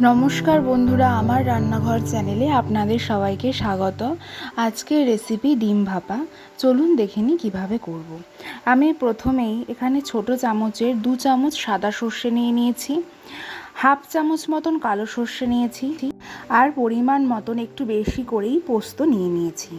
নমস্কার বন্ধুরা, আমার রান্নাঘর চ্যানেলে আপনাদের সবাইকে স্বাগত। আজকের রেসিপি ডিম ভাপা। চলুন দেখে নিই কীভাবে করব। আমি প্রথমেই এখানে ছোট চামচের 2 চামচ সাদা সর্ষে নিয়ে নিয়েছি, হাফ চামচ মতন কালো সর্ষে নিয়েছি, আর পরিমাণ মতন একটু বেশি করেই পোস্ত নিয়ে নিয়েছি।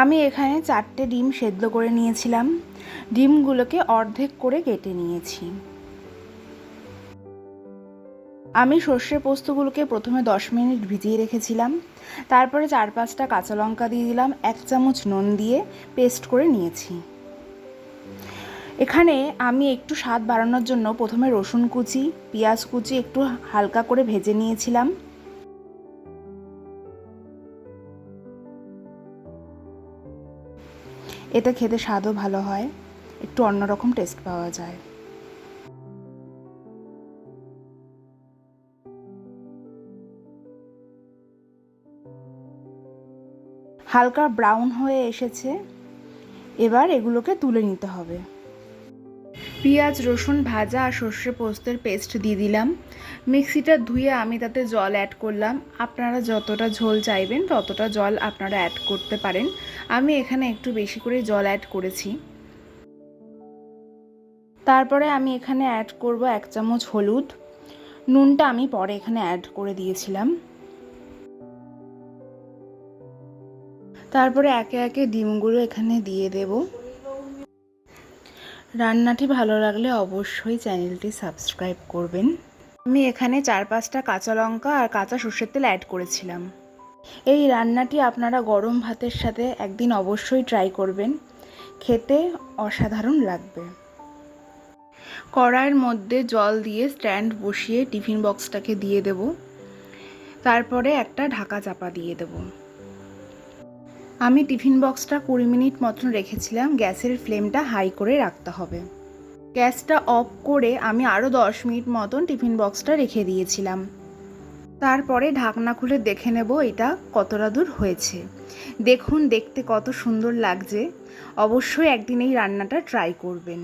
আমি এখানে 4টে ডিম সেদ্ধ করে নিয়েছিলাম। ডিমগুলোকে অর্ধেক করে কেটে নিয়েছি। আমি সর্ষে পোস্তগুলোকে প্রথমে 10 মিনিট ভিজিয়ে রেখেছিলাম। তারপরে 4-5টা কাঁচা লঙ্কা দিয়ে দিলাম, 1 চামচ নুন দিয়ে পেস্ট করে নিয়েছি। এখানে আমি একটু স্বাদ বাড়ানোর জন্য প্রথমে রসুন কুচি, পেঁয়াজ কুচি একটু হালকা করে ভেজে নিয়েছিলাম। এতে খেতে স্বাদও ভালো হয়, একটু অন্যরকম টেস্ট পাওয়া যায়। হালকা ব্রাউন হয়ে এসেছে, এবার এগুলোকে তুলে নিতে হবে। পেঁয়াজ রসুন ভাজা আর সর্ষে পোস্তের পেস্ট দিয়ে দিলাম। মিক্সিটা ধুয়ে আমি তাতে জল অ্যাড করলাম। আপনারা যতটা ঝোল চাইবেন ততটা জল আপনারা অ্যাড করতে পারেন। আমি এখানে একটু বেশি করে জল অ্যাড করেছি। তারপরে আমি এখানে অ্যাড করব 1 চামচ হলুদ। নুনটা আমি পরে এখানে অ্যাড করে দিয়েছিলাম। তারপরে একে একে ডিমগুলো এখানে দিয়ে দেব। রান্নাটি ভালো লাগলে অবশ্যই চ্যানেলটি সাবস্ক্রাইব করবেন। আমি এখানে 4-5টা কাঁচা লঙ্কা আর কাঁচা সর্ষের তেল অ্যাড করেছিলাম। এই রান্নাটি আপনারা গরম ভাতের সাথে একদিন অবশ্যই ট্রাই করবেন, খেতে অসাধারণ লাগবে। কড়াইয়ের মধ্যে জল দিয়ে স্ট্যান্ড বসিয়ে টিফিন বক্সটাকে দিয়ে দেব। তারপরে একটা ঢাকা চাপা দিয়ে দেব। আমি টিফিন বক্সটা 20 মিনিট মতন রেখেছিলাম। গ্যাসের ফ্লেমটা হাই করে রাখতে হবে। গ্যাসটা অফ করে আমি আরও 10 মিনিট মতন টিফিন বক্সটা রেখে দিয়েছিলাম। তারপরে ঢাকনা খুলে দেখে নেব এটা কতটা দূর হয়েছে। দেখুন দেখতে কত সুন্দর লাগছে। অবশ্যই একদিন এই রান্নাটা ট্রাই করবেন।